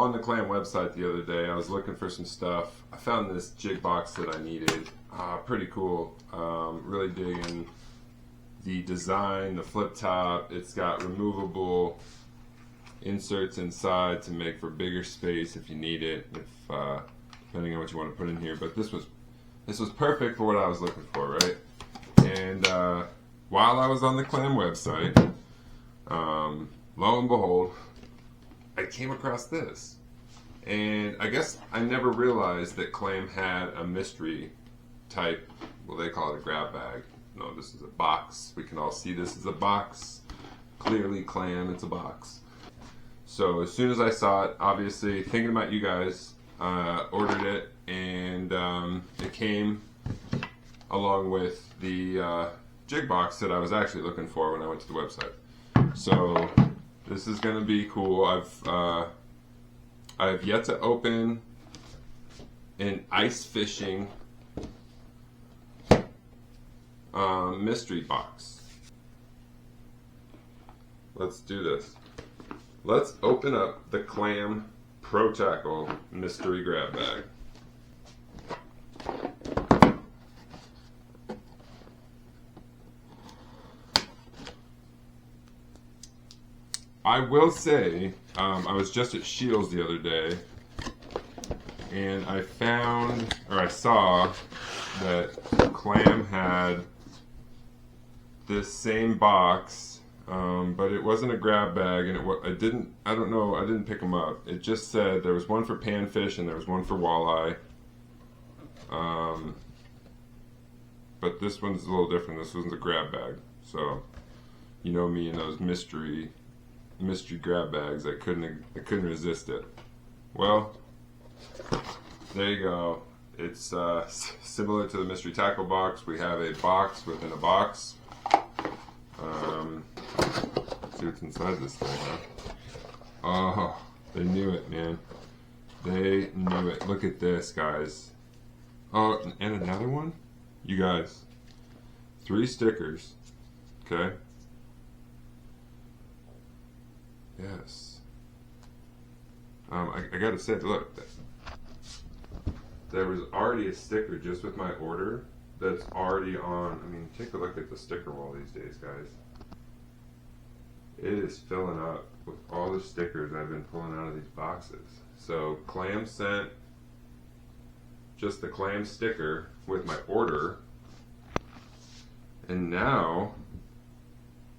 on the Clam website the other day. I was looking for some stuff. I found this jig box that I needed. Pretty cool. Really digging the design, the flip top. It's got removable inserts inside to make for bigger space if you need it, depending on what you want to put in here. But this was perfect for what I was looking for, right? And while I was on the Clam website, lo and behold, I came across this. And I guess I never realized that Clam had a mystery type, well, they call it a grab bag. No, this is a box. We can all see this is a box. Clearly Clam, it's a box. So as soon as I saw it, obviously thinking about you guys, ordered it, and it came along with the jig box that I was actually looking for when I went to the website. So this is going to be cool. I've yet to open an ice fishing mystery box. Let's do this. Let's open up the Clam Pro Tackle mystery grab bag. I will say, I was just at Shields the other day, and I saw that Clam had this same box, but it wasn't a grab bag, and I didn't pick them up. It just said there was one for panfish and there was one for walleye. But this one's a little different. This one's a grab bag. So, you know me and those mystery grab bags. I couldn't resist it. Well, there you go. It's similar to the mystery tackle box. We have a box within a box. Let's see what's inside this thing, huh? Oh, they knew it, man. They knew it. Look at this, guys. Oh, and another one? You guys. 3 stickers. Okay. Yes. I gotta say, look, there was already a sticker just with my order that's already on. I mean, take a look at the sticker wall these days, guys. It is filling up with all the stickers I've been pulling out of these boxes. So Clam sent just the Clam sticker with my order, and now,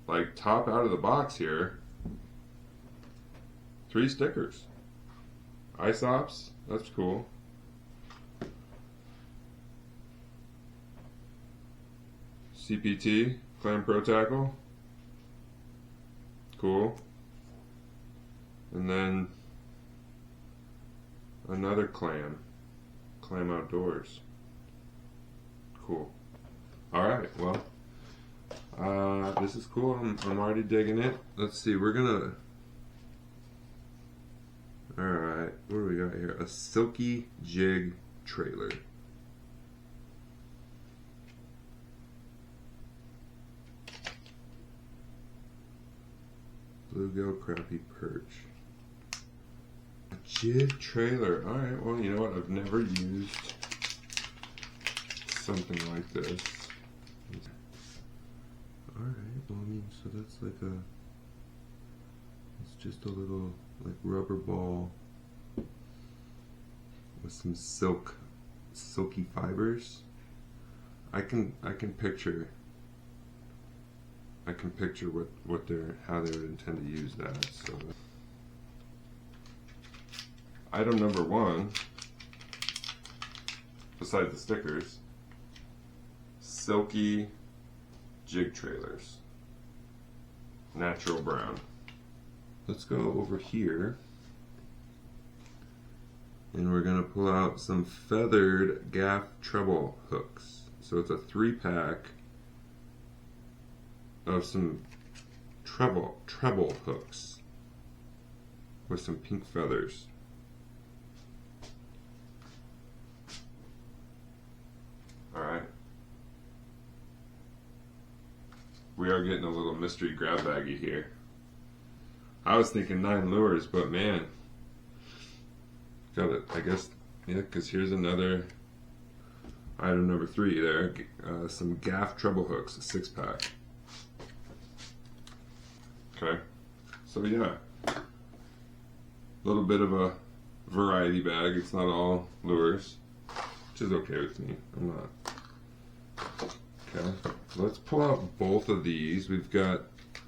like, top out of the box here, 3 stickers. ISOPs, that's cool. CPT, Clam Pro Tackle, cool. And then another Clam Outdoors, cool. Alright, well, this is cool. I'm already digging it. Let's see, alright, what do we got here? A silky jig trailer. Bluegill crappie perch. A jig trailer. Alright, well, you know what? I've never used something like this. Alright, well, I mean, so that's like it's just a little, like, rubber ball with some silky fibers. I can picture how they would intend to use that. So, item number 1, beside the stickers, silky jig trailers, natural brown. Let's go over here, and we're going to pull out some feathered gaff treble hooks. So it's a 3-pack of some treble hooks with some pink feathers. Alright. We are getting a little mystery grab baggy here. I was thinking 9 lures, but man, Got it, I guess, yeah, because here's another item number 3 there. Some gaff treble hooks, a 6-pack. Okay, so yeah, a little bit of a variety bag. It's not all lures, which is okay with me. I'm not. Okay, let's pull out both of these. We've got,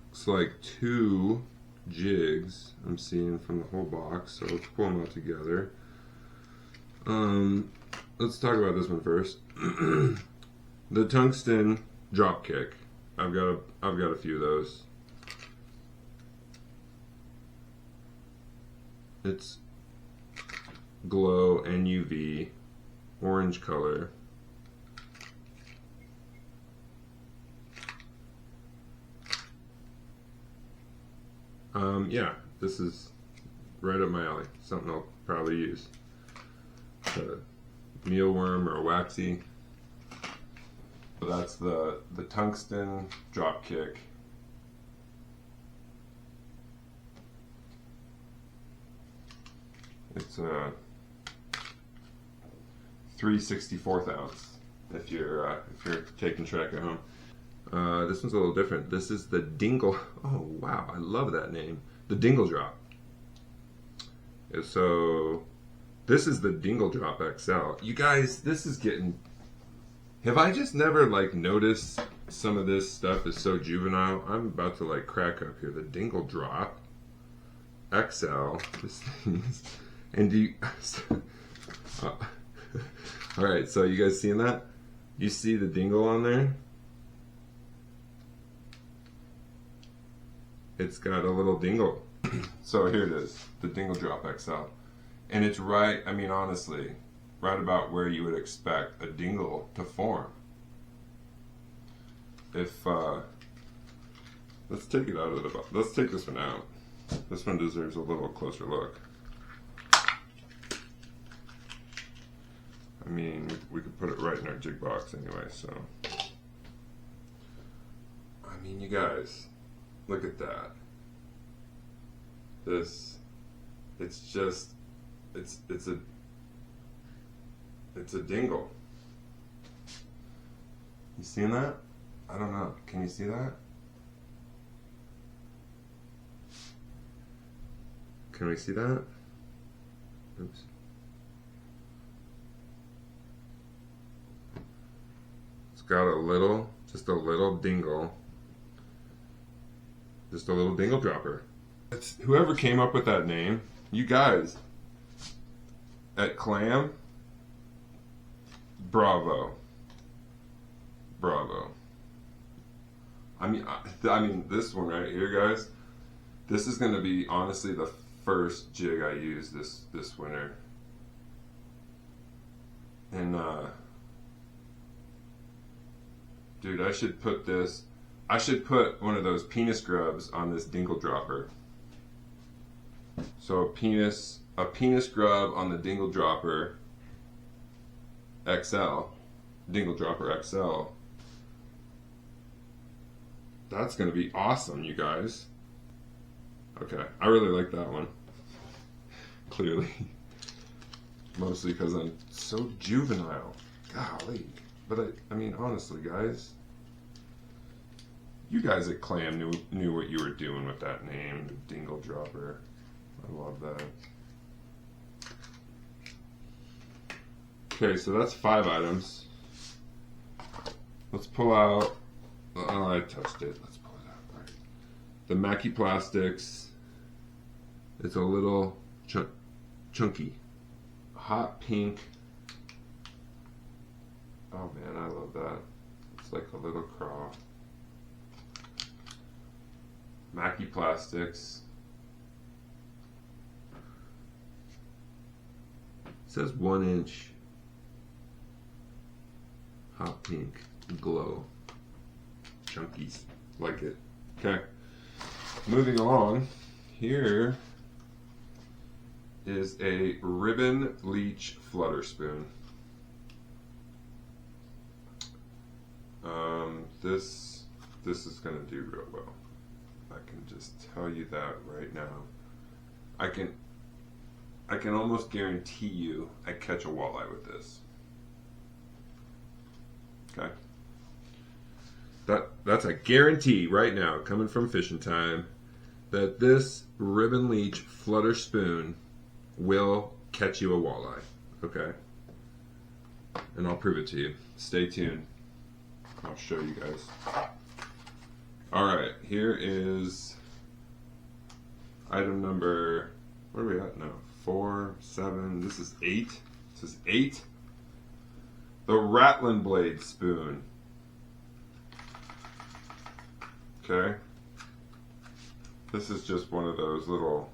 it's like 2 jigs I'm seeing from the whole box, so let's pull them out together. Let's talk about this one first. The tungsten drop kick. I've got a few of those. It's glow NUV, orange color. Yeah, this is right up my alley. Something I'll probably use. A mealworm or a waxy. So that's the tungsten drop kick. It's a 3/64 ounce. If you're taking track at home. This one's a little different. This is the Dingle. Oh wow, I love that name. The Dingle Drop. So this is the Dingle Drop XL. You guys, this is getting. Have I just never like noticed some of this stuff is so juvenile? I'm about to like crack up here. The Dingle Drop XL. This thing is, and do you? All right, so you guys seeing that? You see the dingle on there? It's got a little dingle. So here it is, the Dingle Drop XL. And it's right, I mean honestly, right about where you would expect a dingle to form. If, let's take it out of the box. Let's take this one out. This one deserves a little closer look. I mean, we could put it right in our jig box anyway, so. I mean, you guys, look at that. This, it's just, it's a dingle. You seeing that? I don't know. Can you see that? Can we see that? Oops. It's got a little, just a little dingle. Just a little dingle dropper. It's, whoever came up with that name, you guys at Clam, bravo. Bravo. I mean, this one right here, guys, this is going to be honestly the first jig I use this winter. And dude, I should put one of those penis grubs on this dingle dropper. So a penis grub on the dingle dropper XL, dingle dropper XL. That's gonna be awesome, you guys. Okay, I really like that one. Clearly. Mostly because I'm so juvenile. Golly. But I mean, honestly, guys, you guys at Clam knew what you were doing with that name, the dingle dropper. I love that. Okay, so that's 5 items. Let's pull out. Oh, I touched it. Let's pull it out. Right. The Mackie Plastics. It's a little chunky. Hot pink. Oh man, I love that. It's like a little craw. Mackie Plastics. It says 1 inch. Hot pink. Glow. Chunkies. Like it. Okay. Moving along. Here is a ribbon leech flutter spoon. This is gonna do real well. I can just tell you that right now. I can almost guarantee you I catch a walleye with this. Okay. That's a guarantee right now, coming from Fishing Time, that this ribbon leech flutter spoon will catch you a walleye. Okay. And I'll prove it to you. Stay tuned. I'll show you guys. Alright, here is item number, what are we at now? 4, 7, this is 8. This is 8. The Rattling Blade spoon. Okay. This is just one of those little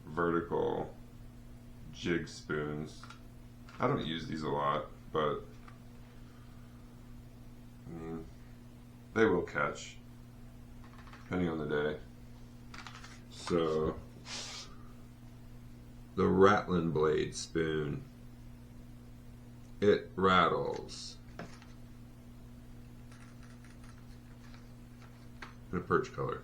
vertical jig spoons. I don't use these a lot, but I mean, they will catch depending on the day. So the Rattling Blade spoon, it rattles. In a perch color.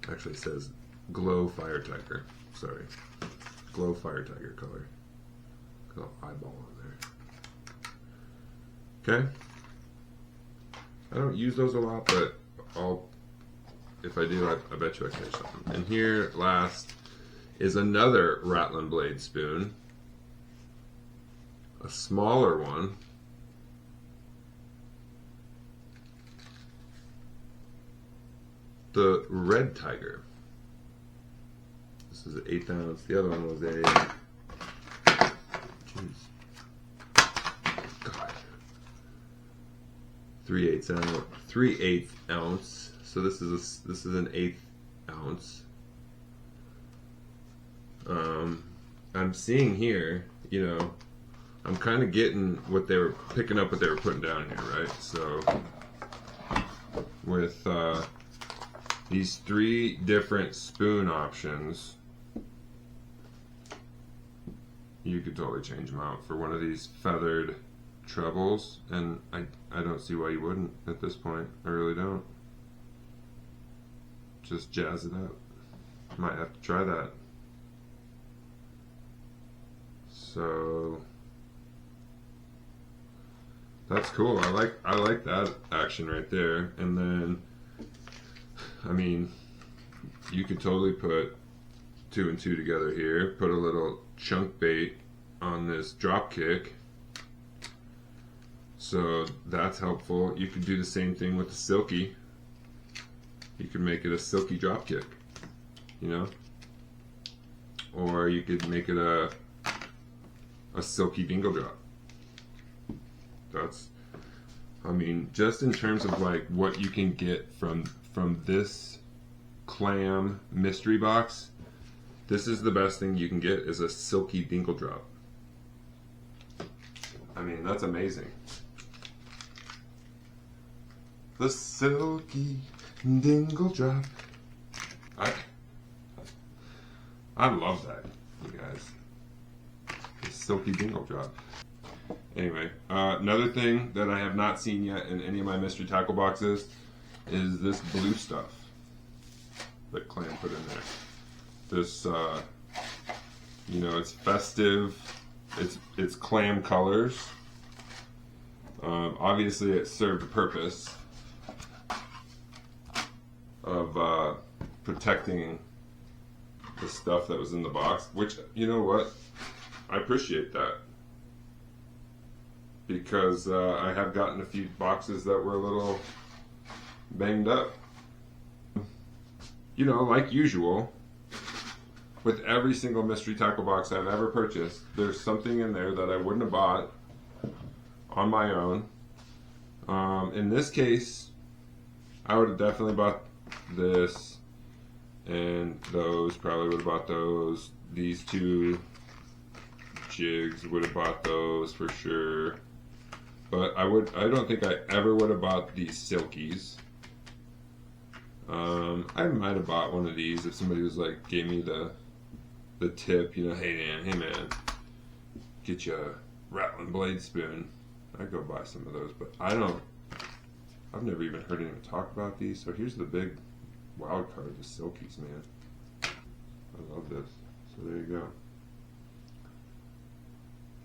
Actually it says Glow Fire Tiger. Sorry. Glow Fire Tiger color. Got an eyeball on there. Okay. I don't use those a lot, but if I do, I bet you I catch something. And here last is another Rattling Blade spoon. A smaller one. The Red Tiger. This is an 1/8 ounce. The other one was a. Jeez. God. 3/8 ounce. So this is an 1/8 ounce. I'm seeing here, you know, I'm kind of getting what they were picking up, what they were putting down here, right? So with these 3 different spoon options, you could totally change them out for one of these feathered trebles, and I don't see why you wouldn't at this point. I really don't. Just jazz it up. Might have to try that. So that's cool. I like that action right there. And then, I mean, you could totally put 2 and 2 together here. Put a little chunk bait on this drop kick. So that's helpful. You could do the same thing with the silky. You could make it a silky drop kick, you know? Or you could make it a silky dingle drop. That's, I mean, just in terms of like what you can get from this Clam mystery box, this is the best thing you can get, is a silky dingle drop. I mean, that's amazing. The silky dingle drop. I love that, you guys. The silky dingle drop. Anyway, another thing that I have not seen yet in any of my mystery tackle boxes is this blue stuff that Clam put in there. This, you know, it's festive. It's Clam colors. Obviously, it served a purpose of protecting the stuff that was in the box, which, you know what, I appreciate that, because I have gotten a few boxes that were a little banged up. You know, like usual, with every single mystery tackle box I've ever purchased, there's something in there that I wouldn't have bought on my own. In this case, I would have definitely bought this, and those, probably would have bought those. These 2 jigs would have bought those for sure. But I don't think I ever would have bought these silkies. I might have bought one of these if somebody was like, gave me the tip, you know, hey man, get you a Rattling Blade spoon. I'd go buy some of those, but I don't I've never even heard anyone talk about these. So here's the big wild card, the Silkies, man. I love this. So there you go.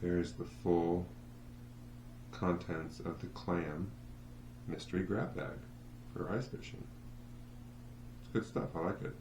There's the full contents of the Clam mystery grab bag for ice fishing. It's good stuff. I like it.